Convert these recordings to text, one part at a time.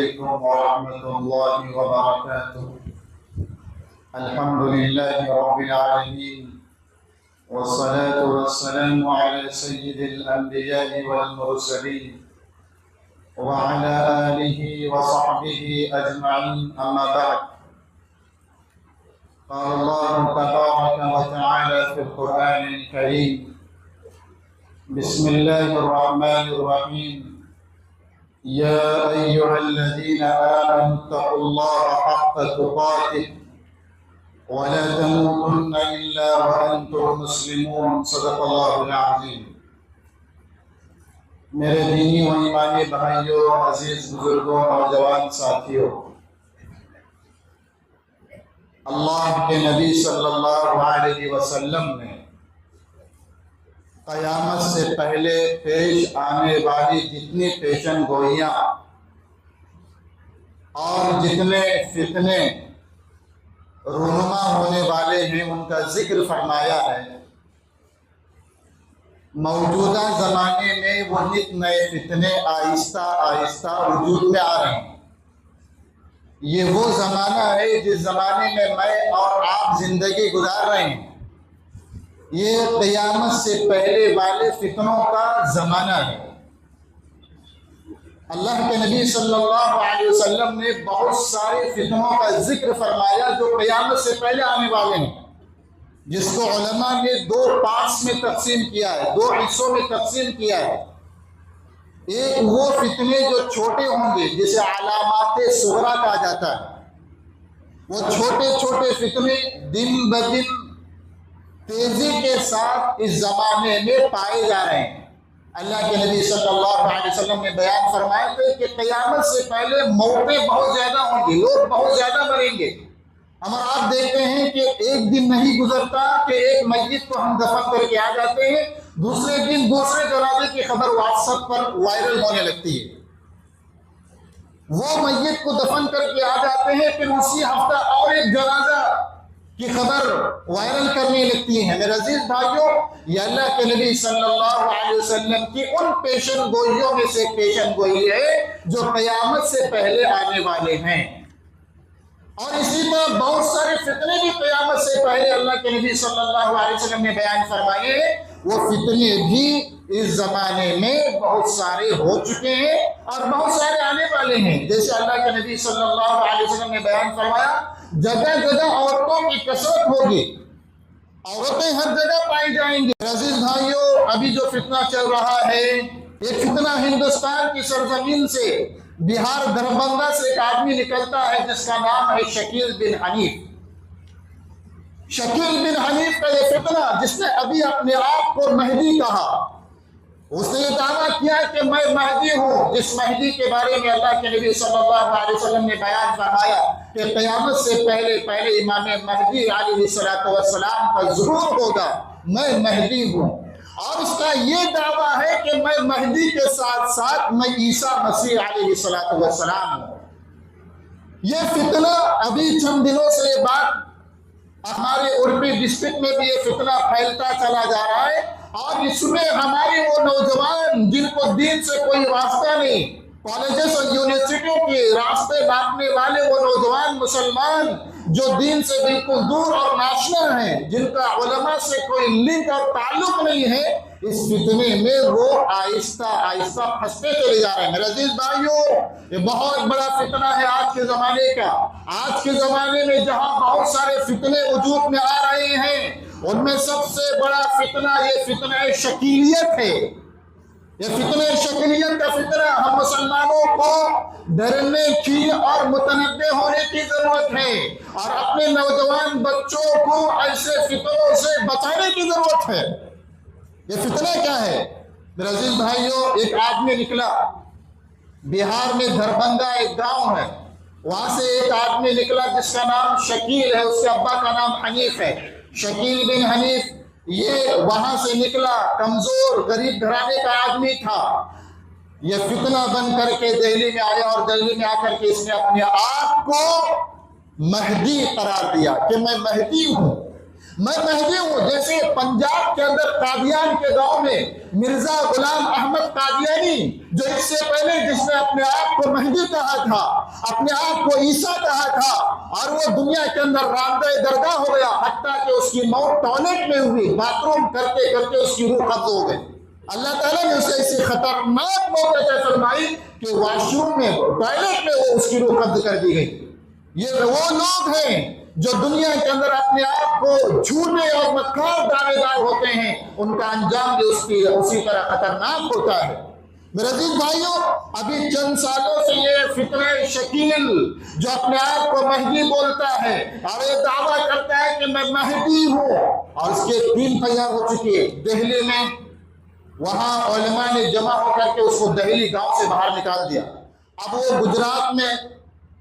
عليكم ورحمة الله وبركاته. الحمد لله رب العالمين، والصلاة والسلام على سيد الأنبياء والمرسلين وعلى آله وصحبه أجمعين، أما بعد. قال الله تبارك وتعالى في القرآن الكريم: بسم الله الرحمن الرحيم. يا أيها الذين آمنوا اتقوا الله حق تقاته ولا تموتن إلا وأنتم مسلمون. صدق الله العظيم. میرے دینی و ایمانی بھائیوں، عزیز بزرگوں اور جوان ساتھیوں، اللہ کے نبی صلی اللہ علیہ وسلم نے قیامت سے پہلے پیش آنے والی جتنی پیشن گوئیاں اور جتنے فتنے رونما ہونے والے ہیں ان کا ذکر فرمایا ہے. موجودہ زمانے میں وہ نت نئے فتنے آہستہ آہستہ وجود میں آ رہے ہیں. یہ وہ زمانہ ہے جس زمانے میں میں اور آپ زندگی گزار رہے ہیں. یہ قیامت سے پہلے والے فتنوں کا زمانہ ہے. اللہ کے نبی صلی اللہ علیہ وسلم نے بہت سارے فتنوں کا ذکر فرمایا جو قیامت سے پہلے آنے والے ہیں، جس کو علماء نے دو پارٹس میں تقسیم کیا ہے، دو حصوں میں تقسیم کیا ہے. ایک وہ فتنے جو چھوٹے ہوں گے جسے علامات صغریٰ کہا جاتا ہے. وہ چھوٹے چھوٹے فتنے دن بدن تیزی کے ساتھ اس زمانے میں پائے جا رہے ہیں. اللہ کے نبی صلی اللہ علیہ وسلم نے بیان فرمایا تھا کہ قیامت سے پہلے موتیں بہت زیادہ ہوں گی، لوگ بہت زیادہ مریں گے. ہم آپ دیکھتے ہیں کہ ایک دن نہیں گزرتا کہ ایک میت کو ہم دفن کر کے آ جاتے ہیں، دوسرے دن دوسرے جنازے کی خبر واٹس ایپ پر وائرل ہونے لگتی ہے. وہ میت کو دفن کر کے آ جاتے ہیں، پھر اسی ہفتہ اور ایک جنازہ کی خبر وائرل کرنے لگتی ہے. میرے عزیز بھائیوں، یہ اللہ کے نبی صلی اللہ علیہ وسلم کی ان پیشن گوئیوں میں سے پیشن گوئی ہے جو قیامت سے پہلے آنے والے ہیں. اور اسی طرح بہت سارے فتنے بھی قیامت سے پہلے اللہ کے نبی صلی اللہ علیہ وسلم نے بیان فرمائے ہیں. وہ فتنے بھی اس زمانے میں بہت سارے ہو چکے ہیں اور بہت سارے آنے والے ہیں. جیسے اللہ کے نبی صلی اللہ علیہ وسلم نے بیان فرمایا، جگہ جگہ عورتوں کی کثرت ہوگی، عورتیں ہر جگہ پائی جائیں گی. عزیز بھائیوں، ابھی جو فتنہ چل رہا ہے، یہ فتنہ ہندوستان کی سرزمین سے، بہار دربھنگہ سے ایک آدمی نکلتا ہے جس کا نام ہے شکیل بن حنیف. شکیل بن حنیف کا یہ فتنہ، جس نے ابھی اپنے آپ کو مہدی کہا، اس نے یہ دعویٰ کیا کہ میں مہدی ہوں، جس مہدی کے بارے میں اللہ کے نبی صلی اللہ علیہ وسلم نے بیان فرمایا کہ قیامت سے پہلے امام مہدی علیہ السلام کا ظہور ہوگا. میں مہدی ہوں، اور اس کا یہ دعویٰ ہے کہ میں مہدی کے ساتھ ساتھ میں عیسیٰ مسیح علیہ السلام ہوں. یہ فتنہ ابھی چند دنوں سے یہ بات ہمارے اورپی ڈسٹرکٹ میں بھی یہ فتنہ پھیلتا چلا جا رہا ہے. اور اس میں ہمارے وہ نوجوان جن کو دین سے کوئی واسطہ نہیں، کالجز اور یونیورسٹیوں کے راستے ناپنے والے وہ نوجوان مسلمان جو دین سے بالکل دور اور ناشنا ہیں، جن کا علماء سے کوئی لنک اور تعلق نہیں ہے، اس فتنے میں وہ آہستہ آہستہ پھنستے چلے جا رہے ہیں. میرے عزیز بھائیوں، یہ بہت بڑا فتنہ ہے آج کے زمانے کا. آج کے زمانے میں جہاں بہت سارے فتنے وجود میں آ رہے ہیں، ان میں سب سے بڑا فتنہ یہ فتنہ شکیلیت ہے. یہ فتنہ شکیلیت کا فتنہ ہم مسلمانوں کو ڈرنے کی اور متنبع ہونے کی ضرورت ہے، اور اپنے نوجوان بچوں کو ایسے فتنوں سے بچانے کی ضرورت ہے. یہ فتنہ کیا ہے؟ میرے عزیز بھائیوں، ایک آدمی نکلا، بہار میں دربھنگہ ایک گاؤں ہے، وہاں سے ایک آدمی نکلا جس کا نام شکیل ہے، اس کے ابا کا نام حنیف ہے. شکیل بن حنیف یہ وہاں سے نکلا، کمزور غریب گھرانے کا آدمی تھا. یہ فتنہ بن کر کے دہلی میں آیا، اور دہلی میں آ کر کے اس نے اپنے آپ کو مہدی قرار دیا کہ میں مہدی ہوں. میں مہدی ہوں. جیسے پنجاب کے اندر قادیان کے گاؤں میں مرزا غلام احمد قادیانی جو اس سے پہلے جس نے اپنے آپ کو مہدی کہا تھا, اپنے آپ کو عیسیٰ کہا تھا, اور وہ دنیا کے اندر راندہ درگاہ ہو گیا, حتیٰ کہ اس کی موت ٹوائلٹ میں ہوئی, باتھ روم کرتے کرتے اس کی روح قبض ہو گئی. اللہ تعالیٰ نے اسے ایسی خطرناک موت عطا فرمائی کہ واش روم میں, ٹوائلٹ میں وہ اس کی روح قبض کر دی گئی. یہ وہ لوگ ہیں جو دنیا کے اندر اپنے آپ کو جھوٹے اور مکار دعوے دار ہوتے ہیں, ان کا انجام بھی اسی طرح خطرناک ہوتا ہے. میرے عزیز بھائیوں, ابھی چند سالوں سے یہ فتنہ شکیل جو اپنے آپ کو مہدی بولتا ہے اور یہ دعویٰ کرتا ہے کہ میں مہدی ہوں, اور اس کے 3 تیار ہو چکی ہے. دہلی میں وہاں علماء نے جمع ہو کر کے اس کو دہلی گاؤں سے باہر نکال دیا. اب وہ گجرات میں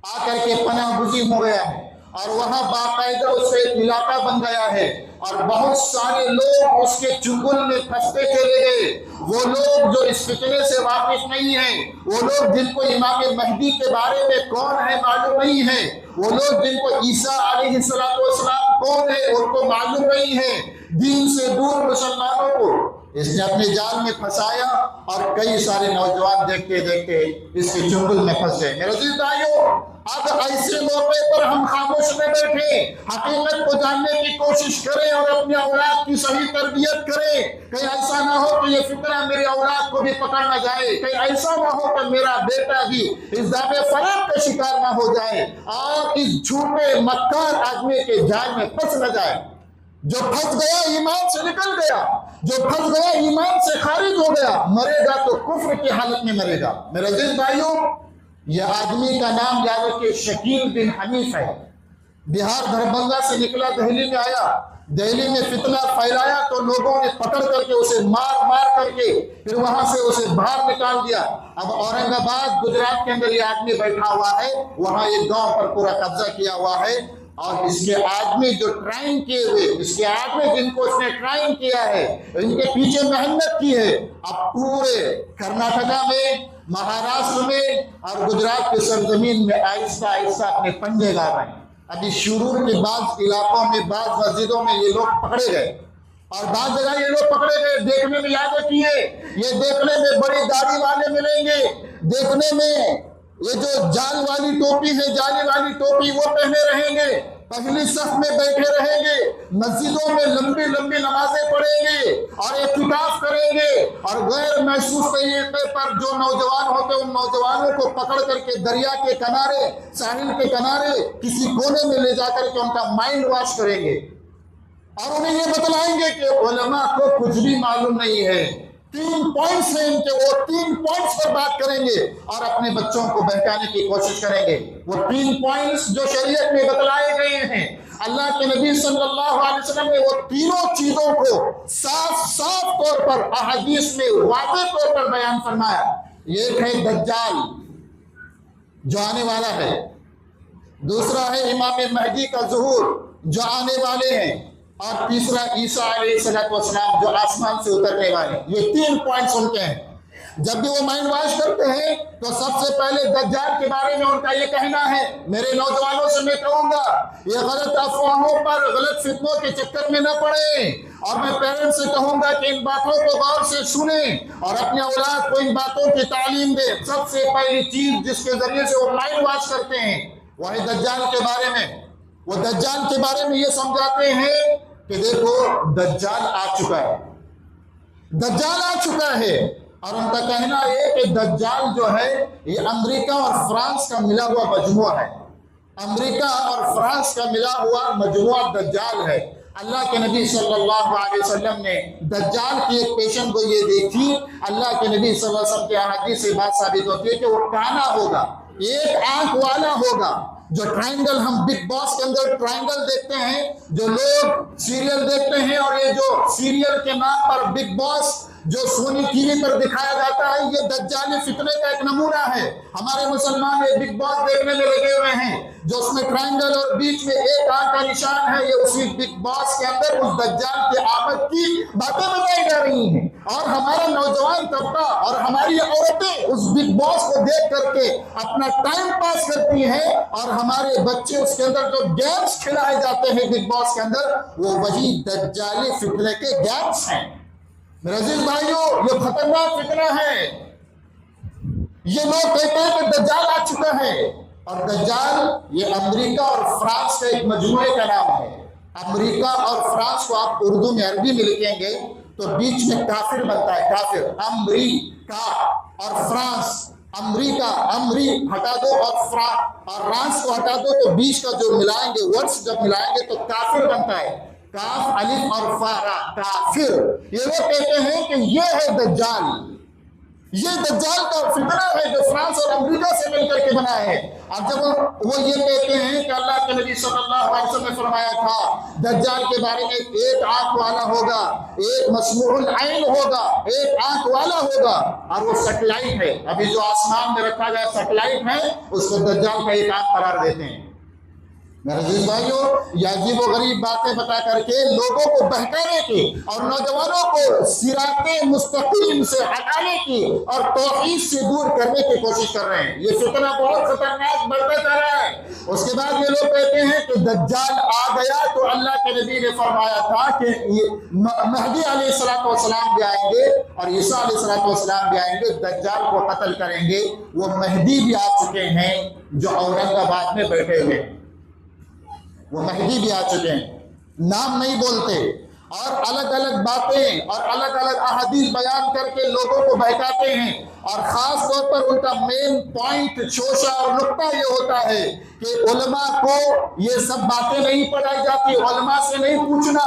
آ کر کے پناہ گزین ہو گیا ہے, اور وہاں باقاعدہ اس سے ایک علاقہ بن گیا ہے, اور بہت سارے لوگ اس کے چنگل میں پھنستے چلے گئے. وہ لوگ جو اس فتنے سے واقف نہیں ہیں, وہ لوگ جن کو امام مہدی کے بارے میں کون ہے معلوم نہیں ہے, وہ لوگ جن کو عیسیٰ علیہ السلام کون ہے ان کو معلوم نہیں ہے, دین سے دور مسلمانوں کو اس نے اپنے جال میں پھنسایا, اور کئی سارے نوجوان دیکھتے دیکھتے اس کے چنگل میں پھنس گئے. میرے عزیز بھائیوں, اب ایسے موقع پر ہم خاموش نہ بیٹھے, حقیقت کو جاننے کی کوشش کریں اور اپنی اولاد کی صحیح تربیت کریں. کہیں ایسا نہ ہو کہ یہ فتنہ میری اولاد کو بھی پکڑ نہ جائے, کہیں ایسا نہ ہو کہ میرا بیٹا بھی اس دعوے فریب کا شکار نہ ہو جائے اور اس جھوٹے مکار آدمی کے جال میں پھنس نہ جائے. جو پھنس گیا ایمان سے نکل گیا, جو پھنس گیا ایمان سے خارج ہو گیا, مرے گا تو کفر کی حالت میں مرے گا. میرے عزیز بھائیوں, یہ آدمی کا نام یاد رکھیں شکیل بن حنیف ہے. بہار دھربھنگا سے نکلا, دہلی میں آیا, دہلی میں فتنہ پھیلایا تو لوگوں نے پکڑ کر کے اسے مار کر کے پھر وہاں سے اسے باہر نکال دیا. اب اورنگ آباد گجرات کے اندر یہ آدمی بیٹھا ہوا ہے, وہاں ایک گاؤں پر پورا قبضہ کیا ہوا ہے, اور اس کے آدمی جو ٹرائن کیے ہوئے, اس کے آدمی جن کو اس نے ٹرائن کیا ہے, ان کے پیچھے محنت کی ہے, اب پورے کرناٹکا میں, مہاراشٹر میں اور گجرات کے سرزمین میں آہستہ آہستہ اپنے پنجے گاڑ رہے ہیں. ابھی شرور کے بعض علاقوں میں, بعض مسجدوں میں یہ لوگ پکڑے گئے, اور بعض جگہ یہ لوگ پکڑے گئے. دیکھنے میں یاد رکھیے, یہ دیکھنے میں بڑی داڑھی والے ملیں گے, دیکھنے میں یہ جو جال والی ٹوپی ہے, جالی والی ٹوپی وہ پہنے رہیں گے, پہلی صف میں بیٹھے رہیں گے, مسجدوں میں لمبی لمبی نمازیں پڑھیں گے اور اعتکاف کریں گے, اور غیر محسوس طریقے پر جو نوجوان ہوتے ان نوجوانوں کو پکڑ کر کے دریا کے کنارے, ساحل کے کنارے کسی کونے میں لے جا کر کے ان کا مائنڈ واش کریں گے, اور انہیں یہ بتلائیں گے کہ علماء کو کچھ بھی معلوم نہیں ہے. 3 پوائنٹس ہیں ان کے, وہ 3 پوائنٹس پر بات کریں گے اور اپنے بچوں کو بہکانے کی کوشش کریں گے. وہ 3 پوائنٹس جو شریعت میں بتلائے گئے ہیں, اللہ کے نبی صلی اللہ علیہ وسلم نے وہ تینوں چیزوں کو صاف طور پر احادیث میں واضح طور پر بیان فرمایا. ایک ہے دجال جو آنے والا ہے, دوسرا ہے امام مہدی کا ظہور جو آنے والے ہیں, اور تیسرا عیسیٰ علیہ السلام جو آسمان سے اترنے والے. یہ 3 پوائنٹس ان کے ہیں. جب بھی وہ مائنڈ واش کرتے ہیں تو سب سے پہلے دجال کے بارے میں ان کا یہ کہنا ہے. میرے نوجوانوں سے میں کہوں گا, یہ غلط افواہوں پر, غلط فتنوں کے چکر میں نہ پڑیں, اور میں پیرنٹس سے کہوں گا کہ ان باتوں کو غور سے سنیں اور اپنے اولاد کو ان باتوں کی تعلیم دیں. سب سے پہلی چیز جس کے ذریعے سے وہ مائنڈ واش کرتے ہیں وہ ہے دجال کے بارے میں. وہ دجال کے بارے میں یہ سمجھاتے ہیں کہ دیکھو دجال آ چکا ہے, دجال آ چکا ہے, اور ان کا کہنا ہے کہ دجال جو ہے یہ امریکہ اور فرانس کا ملا ہوا مجموعہ ہے. امریکہ اور فرانس کا ملا ہوا مجموعہ دجال ہے. اللہ کے نبی صلی اللہ علیہ وسلم نے دجال کی ایک پیشن کو یہ دیکھی. اللہ کے نبی صلی اللہ علیہ وسلم کی احادیث سے بات ثابت ہوتی ہے کہ وہ کانا ہوگا, ایک آنکھ والا ہوگا. جو ٹرائنگل ہم بگ باس کے اندر ٹرائنگل دیکھتے ہیں, جو لوگ سیریل دیکھتے ہیں, اور یہ جو سیریل کے نام پر بگ باس جو سونی ٹی وی پر دکھایا جاتا ہے, یہ دجالی فتنے کا ایک نمونہ ہے. ہمارے مسلمان یہ بگ باس دیکھنے میں لگے ہوئے ہیں جو اس میں ٹرائنگل اور بیچ میں ایک آنکھ کا نشان ہے. یہ اسی بگ باس کے اندر اس دجال کے آمد کی باتیں بتائی جا رہی ہیں. اور ہمارا نوجوان طبقہ اور ہماری عورتیں اس بگ باس کو دیکھ کر کے اپنا ٹائم پاس کرتی ہیں، اور ہمارے بچے اس کے اندر جو گیمز کھلائے جاتے ہیں بگ باس کے اندر، وہ وہی دجالی فتنے کے گیمز ہیں۔ میرے عزیز بھائیوں، یہ خطرناک فتنہ ہے۔ یہ لوگ کہتے ہیں کہ دجال آ چکا ہے، اور دجال یہ امریکہ اور فرانس کے ایک مجموعے کا نام ہے۔ امریکہ اور فرانس کو آپ اردو میں عربی میں لکھیں گے تو بیچ میں کافر بنتا ہے، کافر۔ امریکہ اور فرانس، امریکہ امری ہٹا دو اور فرانس کو ہٹا دو، تو بیچ کا جو ملائیں گے ورڈز جب ملائیں گے تو کافر بنتا ہے، کاف الف اور فا را، کافر۔ یہ وہ کہتے ہیں کہ یہ ہے دجال، یہ دجال کا فتنہ ہے جو فرانس اور امریکہ سے مل کر کے بنا ہے۔ اور جب وہ یہ کہتے ہیں کہ اللہ کے نبی صلی اللہ علیہ وسلم نے فرمایا تھا دجال کے بارے میں، ایک آنکھ والا ہوگا، ایک مسموع العین ہوگا، ایک آنکھ والا ہوگا، اور وہ سیٹلائٹ ہے۔ ابھی جو آسمان میں رکھا گیا سیٹلائٹ ہے، اس کو دجال کا ایک آنکھ قرار دیتے ہیں۔ میرے عزیز بھائیوں، یہ عجیب و غریب باتیں بتا کر کے لوگوں کو بہکانے کی اور نوجوانوں کو صراط مستقیم سے ہٹانے کی اور توحید سے دور کرنے کی کوشش کر رہے ہیں۔ یہ فتنہ بہت خطرناک بڑھتا جا رہا ہے۔ اس کے بعد یہ لوگ کہتے ہیں کہ دجال آ گیا تو اللہ کے نبی نے فرمایا تھا کہ مہدی علیہ السلام بھی آئیں گے اور عیسیٰ علیہ السلام بھی آئیں گے، دجال کو قتل کریں گے۔ وہ مہدی بھی آ چکے ہیں جو اورنگ آباد میں بیٹھے ہوئے، وہ مہدی بھی آ چکے ہیں، نام نہیں بولتے، اور الگ الگ باتیں اور الگ الگ احادیث بیان کر کے لوگوں کو بہکاتے ہیں۔ اور خاص طور پر ان کا مین پوائنٹ، شوشہ اور نقطہ یہ ہوتا ہے کہ علماء کو یہ سب باتیں نہیں پڑھائی جاتی، علماء سے نہیں پوچھنا۔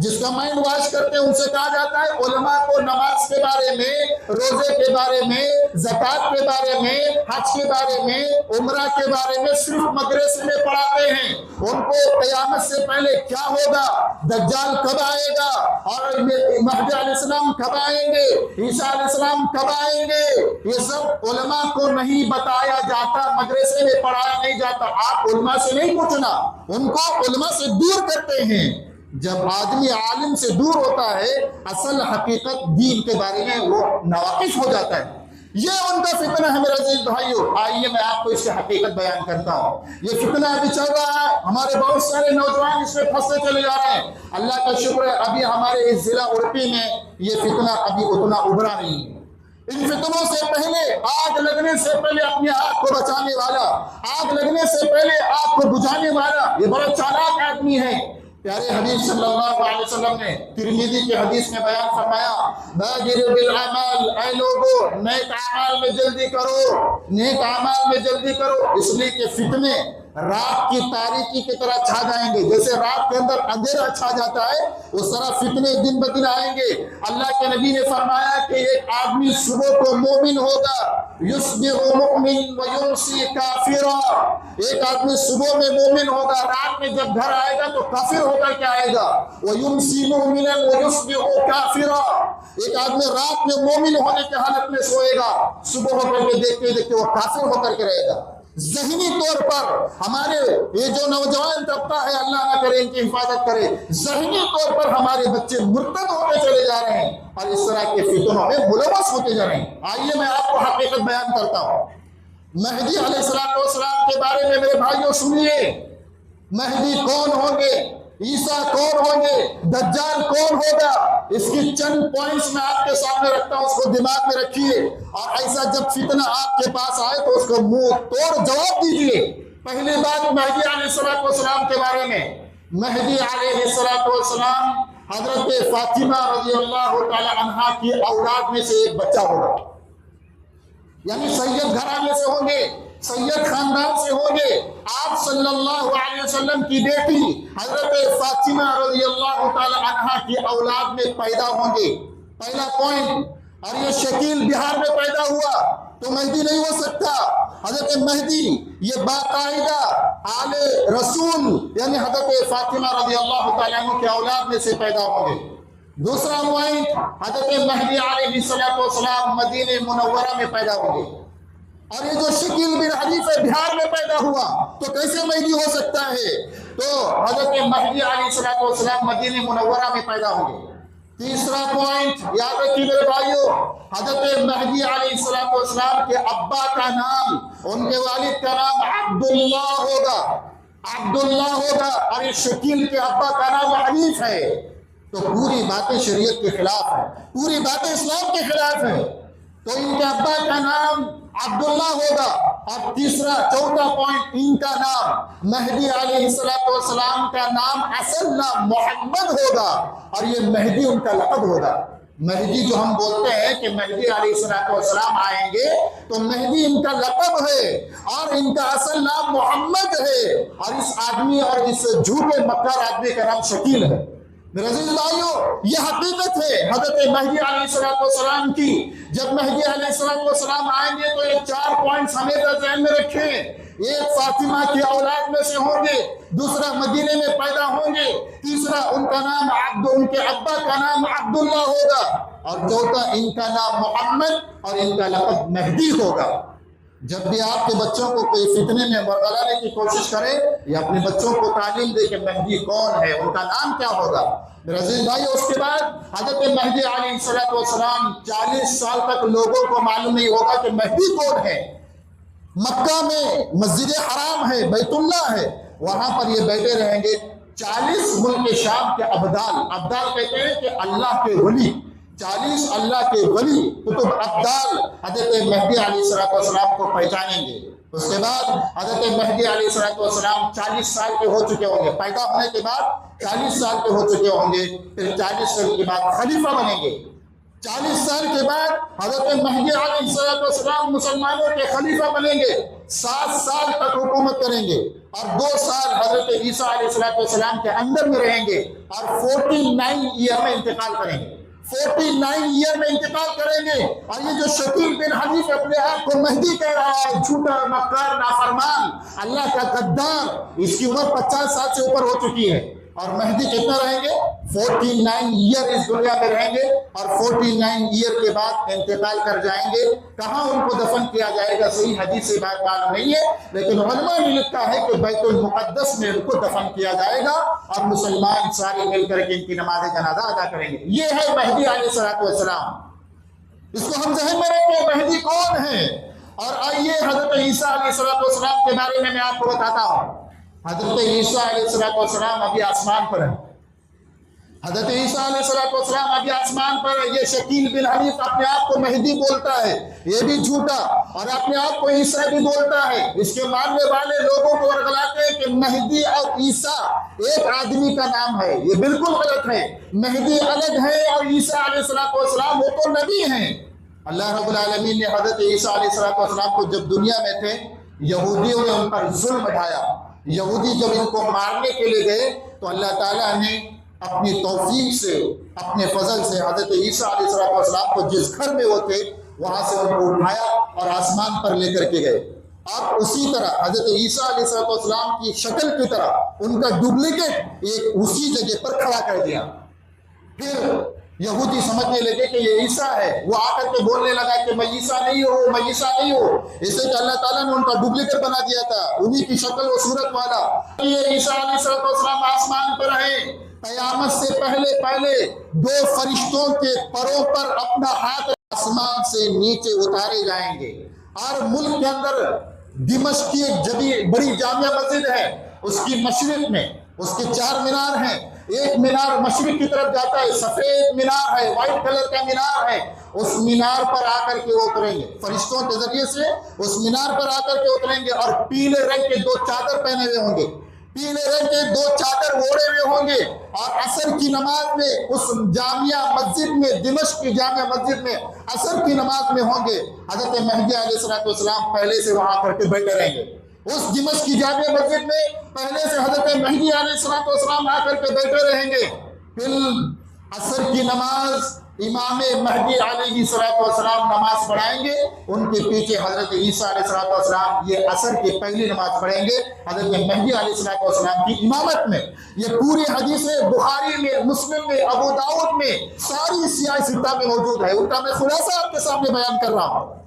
جس کا مائنڈ واش کرتے ہیں ان سے کہا جاتا ہے علماء کو نماز کے بارے میں، روزے کے بارے میں، زکوٰۃ کے بارے میں، حج کے بارے میں، عمرہ کے بارے میں صرف مدرسے میں پڑھاتے ہیں۔ ان کو قیامت سے پہلے کیا ہوگا، دجال کب آئے گا، اور مہدی علیہ السلام کب آئیں گے، عیسیٰ علیہ السلام کب آئیں گے، یہ سب علماء کو نہیں بتایا جاتا، مدرسے میں پڑھایا نہیں جاتا۔ آپ علماء سے نہیں پوچھنا، ان کو علماء سے دور کرتے ہیں۔ جب آدمی عالم سے دور ہوتا ہے، اصل حقیقت دین کے بارے میں وہ ناواقف ہو جاتا ہے۔ یہ ان کا فتنہ ہے میرے عزیز بھائیوں۔ آئیے میں آپ کو اس کی حقیقت بیان کرتا ہوں۔ یہ فتنہ ابھی چل رہا ہے، ہمارے بہت سارے نوجوان اس میں پھنستے چلے جا رہے ہیں۔ اللہ کا شکر ہے ابھی ہمارے اس ضلع اڑپی میں یہ فتنہ ابھی اتنا ابھرا نہیں ہے۔ ان فتنوں سے پہلے، آگ لگنے سے پہلے اپنی آگ کو بچانے والا، آگ لگنے سے پہلے آگ کو بجھانے والا، یہ بڑا چالاک آدمی ہے۔ پیارے حبیب صلی اللہ علیہ وسلم نے ترمذی کی حدیث میں بیان فرمایا، بادروا بالاعمال، اے لوگو نیک اعمال میں جلدی کرو، نیک اعمال میں جلدی کرو، اس لیے کہ فتنے رات کی تاریکی کی طرح چھا جائیں گے۔ جیسے رات کے اندر اندھیرا چھا جاتا ہے، اس طرح فتنے دن بدن آئیں گے۔ اللہ کے نبی نے فرمایا کہ ایک آدمی صبح کو مومن ہوگا، یصبح مؤمن ویمسی کافرا، ایک آدمی صبح میں مومن ہوگا، رات میں جب گھر آئے گا تو کافر ہو کر کے آئے گا، ویمسی مؤمنا ویصبح کافرا، ایک آدمی رات میں مومن ہونے کی حالت میں سوئے گا، صبح ہو کر کے دیکھتے دیکھتے وہ کافر ہو کر کے رہے گا۔ ذہنی طور پر ہمارے یہ جو نوجوان طبقہ ہے، اللہ نہ کرے ان کی حفاظت کرے، ذہنی طور پر ہمارے بچے مرتد ہوتے چلے جا رہے ہیں اور اس طرح کے فتنوں میں ملوث ہوتے جا رہے ہیں۔ آئیے میں آپ کو حقیقت بیان کرتا ہوں۔ مہدی علیہ السلام کے بارے میں میرے بھائیوں سنیے، مہدی کون ہوں گے، عیسیٰ کون ہوں گے، دجال کون ہوگا، اس کی چند پوائنٹس میں آپ کے سامنے رکھتا ہوں، اس کو دماغ میں رکھیے، اور ایسا جب فتنہ آپ کے پاس آئے تو اس کو منہ توڑ جواب دیجیے۔ پہلی بات مہدی علیہ السلام کے بارے میں، مہدی علیہ السلام حضرت فاطمہ رضی اللہ تعالی عنہا کی اولاد میں سے ایک بچہ ہوگا، یعنی سید گھرانے سے ہوں گے، سید خاندان سے ہوں گے۔ آپ صلی اللہ علیہ وسلم کی بیٹی حضرت فاطمہ رضی اللہ تعالی عنہا کی اولاد میں پیدا ہوں گے، پہلا پوائنٹ۔ اور یہ شکیل بہار میں پیدا ہوا تو مہدی نہیں ہو سکتا۔ حضرت مہدی یہ باقاعدہ آل رسول یعنی حضرت فاطمہ رضی اللہ تعالیٰ عنہ کے اولاد میں سے پیدا ہوں گے۔ دوسرا پوائنٹ، حضرت مہدی علیہ السلام مدینہ منورہ میں پیدا ہوں گے۔ اور یہ جو شکیل بن حنیف بہار میں پیدا ہوا تو کیسے مہدی ہو سکتا ہے؟ تو حضرت مہدی علیہ السلام مدینہ منورہ میں پیدا ہوں گے۔ تیسرا پوائنٹ یاد رکھیے میرے بھائیوں، حضرت مہدی علیہ السلام کے ابا کا نام، ان کے والد کا نام عبداللہ ہوگا، عبداللہ ہوگا، اور اس شکیل کے ابا کا نام حنیف ہے۔ تو پوری باتیں شریعت کے خلاف ہے، پوری باتیں اسلام کے خلاف ہے، تو ان کے ابا کا نام عبداللہ ہوگا۔ اور تیسرا چوتھا پوائنٹ، ان کا نام مہدی علیہ السلام کا نام اصل نام محمد ہوگا، اور یہ مہدی ان کا لقب ہوگا۔ مہدی جو ہم بولتے ہیں کہ مہدی علیہ السلام آئیں گے، تو مہدی ان کا لقب ہے اور ان کا اصل نام محمد ہے، اور اس آدمی اور اس جھوٹے مکار آدمی کا نام شکیل ہے۔ میرے عزیز بھائیو، یہ حقیقت ہے حضرت مہدی علیہ السلام کی۔ جب مہدی علیہ السلام آئیں گے تو یہ 4 پوائنٹس ہمیشہ ذہن میں رکھیں۔ ایک فاطمہ کی اولاد میں سے ہوں گے، دوسرا مدینے میں پیدا ہوں گے، تیسرا ان کے ابا کا نام عبداللہ ہوگا، اور چوتھا ان کا نام محمد اور ان کا لقب مہدی ہوگا۔ جب بھی آپ کے بچوں کو کوئی فتنے میں برگلانے کی کوشش کرے، یا اپنے بچوں کو تعلیم دے کہ مہدی کون ہے، ان کا نام کیا ہوگا۔ میرے عزیز بھائی، اس کے بعد حضرت مہدی علیہ السلام 40 سال تک لوگوں کو معلوم نہیں ہوگا کہ مہدی کون ہے۔ مکہ میں مسجد حرام ہے، بیت اللہ ہے، وہاں پر یہ بیٹھے رہیں گے۔ 40 ملک شام کے ابدال کہتے ہیں کہ اللہ کے ولی، 40 اللہ کے ولی کتب ابدال حضرت مہدی علیہ السلام کو پہچانیں گے۔ اس کے بعد حضرت مہدی علیہ السلام 40 سال کے ہو چکے ہوں گے، پیدا ہونے کے بعد 40 سال کے ہو چکے ہوں گے، پھر 40 سال کے بعد خلیفہ بنیں گے۔ 40 سال کے بعد حضرت مہدی علیہ السلام مسلمانوں کے خلیفہ بنیں گے، 7 سال تک حکومت کریں گے، اور 2 سال حضرت عیسیٰ علیہ السلام کے اندر میں رہیں گے، اور 49 ایئر میں انتقال کریں گے، 49 ایئر میں انتقال کریں گے۔ اور یہ جو شکیل بن حنیف اپنے آپ کو مہدی کہہ رہا ہے، جھوٹا مکار نافرمان اللہ کا غدار، اس کی عمر 50 سال سے اوپر ہو چکی ہے، اور مہدی کتنا رہیں گے؟ 49 ایئر اس دنیا میں رہیں گے، اور 49 ایئر کے بعد انتقال کر جائیں گے۔ کہاں ان کو دفن کیا جائے گا صحیح حدیث سے بات معلوم نہیں ہے، لیکن علماء نے لکھا ہے کہ بیت المقدس میں ان کو دفن کیا جائے گا، اور مسلمان سارے مل کر کے ان کی نماز جنازہ ادا کریں گے۔ یہ ہے مہدی علیہ السلام۔ اس کو ہم ذہن میں رکھیں، مہدی کون ہے۔ اور آئیے حضرت عیسیٰ علیہ السلام کے بارے میں آپ کو بتاتا ہوں۔ حضرت عیسیٰ علیہ السلام ابھی آسمان پر ہے، حضرت عیسیٰ علیہ السلام ابھی آسمان پر ہے۔ یہ شکیل بن حنیف اپنے آپ کو مہدی بولتا ہے، یہ بھی جھوٹا، اور اپنے آپ کو عیسیٰ بھی بولتا ہے۔ اس کے ماننے والے لوگوں کو ورگلاتے ہیں کہ مہدی اور عیسیٰ ایک آدمی کا نام ہے، یہ بالکل غلط ہے۔ مہدی الگ ہے اور عیسیٰ علیہ السلام وہ تو نبی ہیں۔ اللہ رب العالمین نے حضرت عیسیٰ علیہ السلام کو جب دنیا میں تھے، یہودیوں نے ان پر ظلم ڈھایا۔ یہودی جب ان کو مارنے کے لیے گئے تو اللہ تعالیٰ نے اپنی توفیق سے، اپنے فضل سے حضرت عیسیٰ علیہ السلام کو جس گھر میں وہ تھے وہاں سے ان کو اٹھایا اور آسمان پر لے کر کے گئے۔ اب اسی طرح حضرت عیسیٰ علیہ السلام کی شکل کی طرح ان کا ڈپلیکیٹ ایک اسی جگہ پر کھڑا کر دیا۔ پھر یہودی سمجھنے لگے کہ یہ عیسیٰ ہے، وہ آ کر کے بولنے لگا کہ میں عیسیٰ نہیں ہوں، میں عیسیٰ نہیں ہوں، اس سے کہ اللہ تعالیٰ نے ان کا ڈپلیکیٹ بنا دیا تھا، انہی کی شکل و صورت والا۔ یہ عیسیٰ علیہ السلام آسمان پر ہیں، قیامت سے پہلے 2 فرشتوں کے پروں پر اپنا ہاتھ آسمان سے نیچے اتارے جائیں گے، اور ملک کے اندر دمشق کی ایک بڑی جامع مسجد ہے، اس کی مشرق میں اس کے 4 مینار ہیں۔ ایک مینار مشرق کی طرف جاتا ہے، سفید مینار ہے، وائٹ کلر کا مینار ہے، اس مینار پر آ کر کے وہ اتریں گے، فرشتوں کے ذریعے سے اس مینار پر آ کر کے اتریں گے، اور پیلے رنگ کے 2 چادر پہنے ہوئے ہوں گے، پیلے رنگ کے 2 چادر اوڑھے ہوئے ہوں گے، اور عصر کی نماز میں اس جامعہ مسجد میں، دمشق کی جامعہ مسجد میں عصر کی نماز میں ہوں گے۔ حضرت مہدی علیہ السلام پہلے سے وہاں پر کے بیٹھے رہیں گے، اس دمشق کی جامع مسجد میں پہلے سے حضرت مہدی علیہ السلام آ کر کے بیٹھے رہیں گے۔ پھر عصر کی نماز امام مہدی علیہ السلام نماز پڑھائیں گے، ان کے پیچھے حضرت عیسیٰ علیہ السلام یہ عصر کی پہلی نماز پڑھیں گے حضرت مہدی علیہ السلام کی امامت میں۔ یہ پوری حدیثیں بخاری میں، مسلم میں، ابو داؤد میں، ساری سیاہ ستہ میں موجود ہے، ان کا میں خلاصہ آپ کے سامنے بیان کر رہا ہوں۔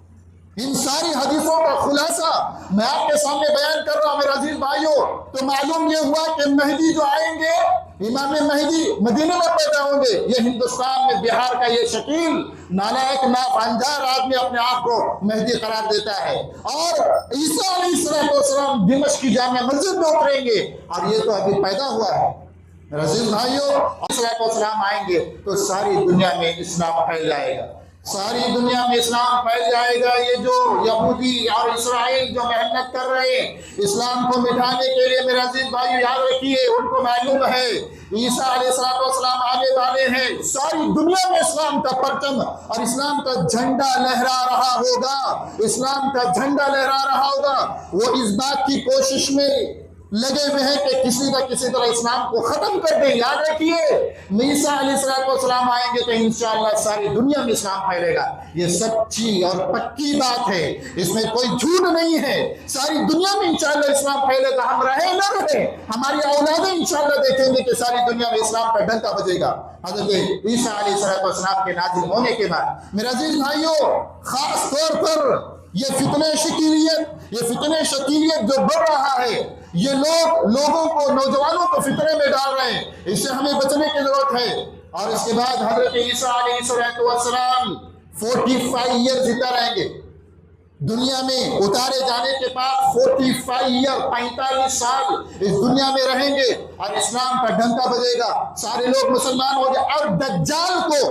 ان ساری حدیثوں کا خلاصہ میں آپ کے سامنے بیان کر رہا ہوں میرے عزیز بھائیوں۔ تو معلوم یہ ہوا کہ مہدی جو آئیں گے امام مہدی مدینے میں پیدا ہوں گے، یہ ہندوستان میں بہار کا یہ شکیل نالائق نافرمان آدمی اپنے آپ کو مہدی قرار دیتا ہے، اور عیسیٰ علیہ السلام دمشق کی جامع مسجد میں اتریں گے، اور یہ تو ابھی پیدا ہوا ہے۔ میرے عزیز بھائیو، علیہ السلام آئیں گے تو ساری دنیا میں اسلام پھیل جائے گا، ساری دنیا میں اسلام پھیل جائے گا۔ یہ جو یہودی اور اسرائیل جو محنت کر رہے ہیں اسلام کو مٹانے کے لیے، میرے عزیز بھائی یاد رکھیے، ان کو معلوم ہے عیسیٰ علیہ السلام آنے والے ہیں، ساری دنیا میں اسلام کا پرچم اور اسلام کا جھنڈا لہرا رہا ہوگا، اسلام کا جھنڈا لہرا رہا ہوگا۔ وہ اس بات کی کوشش میں لگے ہوئے ہیں کہ کسی نہ کسی طرح اسلام کو ختم کر دیں۔ یاد رکھیے، عیسیٰ علیہ السلام آئیں گے تو انشاءاللہ ساری دنیا میں اسلام پھیلے گا، یہ سچی اور پکی بات ہے، اس میں کوئی جھوٹ نہیں ہے۔ ساری دنیا میں انشاءاللہ اسلام پھیلے گا، ہم رہیں نہ رہیں، ہماری اولادیں انشاءاللہ دیکھیں گے کہ ساری دنیا میں اسلام کا ڈنکا بجے گا حضرت عیسیٰ علیہ السلام کے نازل ہونے کے بعد۔ میرے عزیز بھائیوں، خاص طور پر یہ فتنہ شکیلیت جو بڑھ رہا ہے، یہ لوگوں کو، نوجوانوں کو فتنے میں ڈال رہے ہیں، اس سے ہمیں بچنے کی ضرورت ہے۔ اور اس کے بعد حضرت عیسیٰ علیہ السلام 45 ایئر زندہ رہیں گے دنیا میں، اتارے جانے کے بعد 45 سال اس دنیا میں رہیں گے، اور اسلام کا ڈنکا بجے گا، سارے لوگ مسلمان ہو جائے۔ اور دجال کو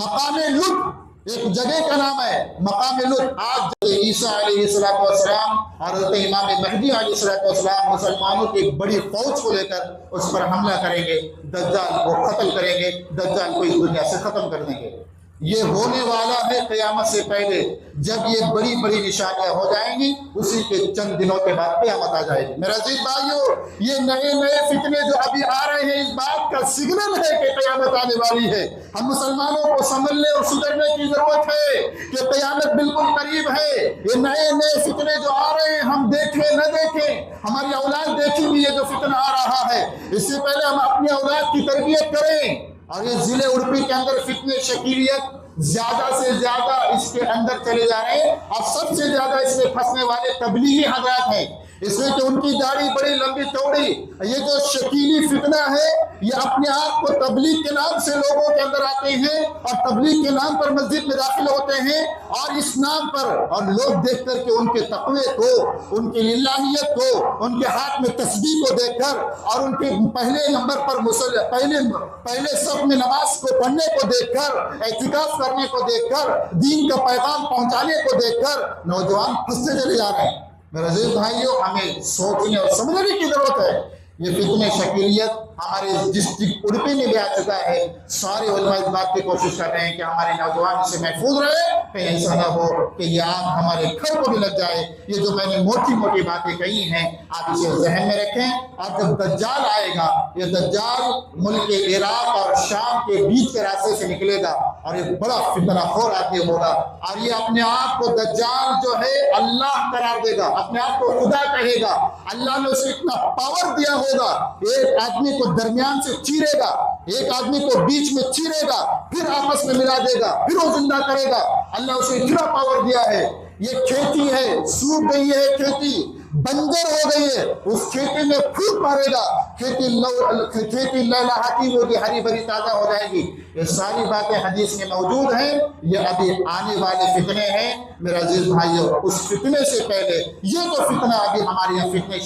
مقام لط، ایک جگہ کا نام ہے مقام لط، آج عیسیٰ علیہ السلام اور حضرت امام مہدی علیہ السلام مسلمانوں کی ایک بڑی فوج کو لے کر اس پر حملہ کریں گے، دجال کو قتل کریں گے، دجال کو اس دنیا سے ختم کر دیں گے۔ یہ ہونے والا ہے قیامت سے پہلے، جب یہ بڑی بڑی نشانیاں ہو جائیں گی، اسی کے چند دنوں کے بعد قیامت آ جائے گی۔ میرے عزیز بھائیو، یہ نئے فتنے جو ابھی آ رہے ہیں، اس بات کا سگنل ہے کہ قیامت آنے والی ہے۔ ہم مسلمانوں کو سنبھلنے اور سدھرنے کی ضرورت ہے کہ قیامت بالکل قریب ہے۔ یہ نئے فتنے جو آ رہے ہیں، ہم دیکھیں نہ دیکھیں، ہماری اولاد دیکھیں بھی یہ جو فتنہ آ رہا ہے، اس سے پہلے ہم اپنی اولاد کی تربیت کریں۔ اور یہ ضلع اڑپی کے اندر فتنہ شکیلیت زیادہ سے زیادہ اس کے اندر چلے جا رہے ہیں، اور سب سے زیادہ اس میں پھنسنے والے تبلیغی حضرات ہیں، اس میں کہ ان کی داڑھی بڑی لمبی چوڑی، یہ جو شکیلی فتنہ ہے، یہ اپنے آپ کو تبلیغ کے نام سے لوگوں کے اندر آتے ہیں اور تبلیغ کے نام پر مسجد میں داخل ہوتے ہیں، اور اس نام پر، اور لوگ دیکھ کر کے ان کے تقوی کو، ان کی للہیت کو، ان کے ہاتھ میں تسبیح کو دیکھ کر، اور ان کے پہلے نمبر پر پہلے صف میں نماز کو پڑھنے کو دیکھ کر، اعتکاف کرنے کو دیکھ کر، دین کا پیغام پہنچانے کو دیکھ کر نوجوان پھنستے چلے جا رہے ہیں۔ میرے عزیز بھائیوں، ہمیں سوچنے اور سمجھنے کی ضرورت ہے۔ یہ فتنہ شکیلیت ہمارے ڈسٹرکٹ اڑپی میں بھی آ چکا ہے، سارے علماء اس بات کی کوشش کر رہے ہیں کہ ہمارے نوجوان اس سے محفوظ رہے، کہیں ایسا نہ ہو کہ یہ آگ ہمارے گھر کو بھی لگ جائے۔ یہ جو میں نے موٹی موٹی باتیں کہی ہیں، آپ اسے ذہن میں رکھیں۔ اور جب دجال آئے گا، یہ دجال ملک عراق اور شام کے بیچ کے راستے سے نکلے گا، اور یہ بڑا فتنہ خور آدمی ہوگا، اور یہ اپنے آپ کو دجال جو ہے اللہ قرار دے گا، اپنے آپ کو خدا کہے گا۔ اللہ نے اسے اتنا پاور دیا ہوگا، ایک آدمی کو درمیان سے چیرے گا، ایک آدمی کو بیچ میں چیرے گا، پھر آپس میں ملا دے گا، پھر وہ زندہ کرے گا۔ اللہ اسے اتنا پاور دیا ہے۔ یہ کھیتی ہے، سوکھ گئی ہے کھیتی، بنجر ہو گئی ہے، اس کھیتی میں پھوٹ مارے گا، کھیتی لہلہاتی ہوگی، ہری بھری تازہ ہو جائے گی۔ یہ ساری باتیں حدیث میں موجود ہیں، یہ ابھی آنے والے فتنے ہیں۔ میرے عزیز بھائیو، اس فتنے سے پہلے یہ تو فتنہ ابھی ہمارے یہاں فتنہ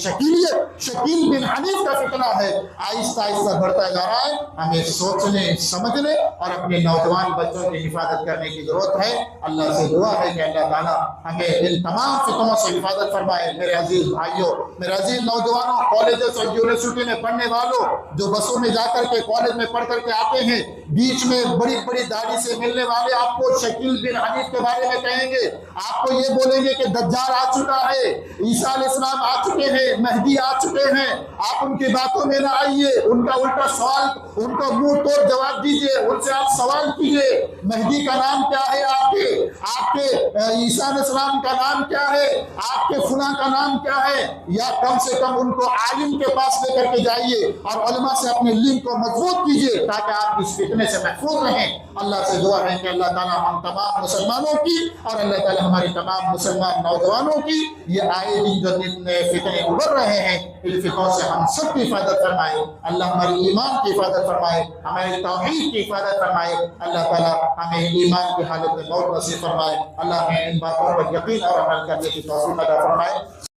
شکیل بن حنیف کا فتنہ ہے، آہستہ آہستہ بڑھتا جا رہا ہے۔ ہمیں سوچنے سمجھنے اور اپنے نوجوان بچوں کی حفاظت کرنے کی ضرورت ہے۔ اللہ سے دعا ہے کہ اللہ تعالیٰ ہمیں ان تمام فتنوں سے حفاظت فرمائے۔ میرے عزیز بھائیوں، میرے عزیز نوجوانوں، کالجز اور یونیورسٹی میں پڑھنے والوں، جو بسوں میں جا کر کے کالج میں پڑھ کر کے آتے ہیں، بیچ میں بڑی بڑی داڑھی سے ملنے والے آپ کو شکیل بن حنیف کے بارے میں کہیں گے، آپ کو یہ بولیں گے کہ دجال آ چکا ہے، عیسیٰ علیہ السلام آ چکے ہیں، مہدی آ چکے ہیں، آپ ان کی باتوں میں نہ آئیے، ان کا الٹا سوال، ان کا منہ توڑ جواب دیجئے، ان سے آپ سوال کیجئے، مہدی کا نام کیا ہے، آپ کے عیسیٰ علیہ السلام کا نام کیا ہے، آپ کے فلاں کا نام کیا ہے، یا کم سے کم ان کو عالم کے پاس لے کر کے جائیے اور علماء سے اپنے لنک کو مضبوط کیجیے تاکہ آپ اس فتنے سے محفوظ رہیں۔ اللہ سے دعا ہے کہ اللہ تعالیٰ ہم تمام مسلمانوں کی اور اللہ تعالیٰ ہمارے تمام مسلمان نوجوانوں کی یہ آئے دن جو نئے فتنے ابھر رہے ہیں ان فتنوں سے ہم سب کی حفاظت فرمائے۔ اللہ ہماری ایمان کی حفاظت فرمائے، ہمارے توحید کی حفاظت فرمائے۔ اللہ تعالیٰ ہمیں ایمان کی حالت میں موت نصیب فرمائے۔ اللہ ہمیں ان باتوں پر یقین اور عمل کرنے کی توفیق عطا فرمائے۔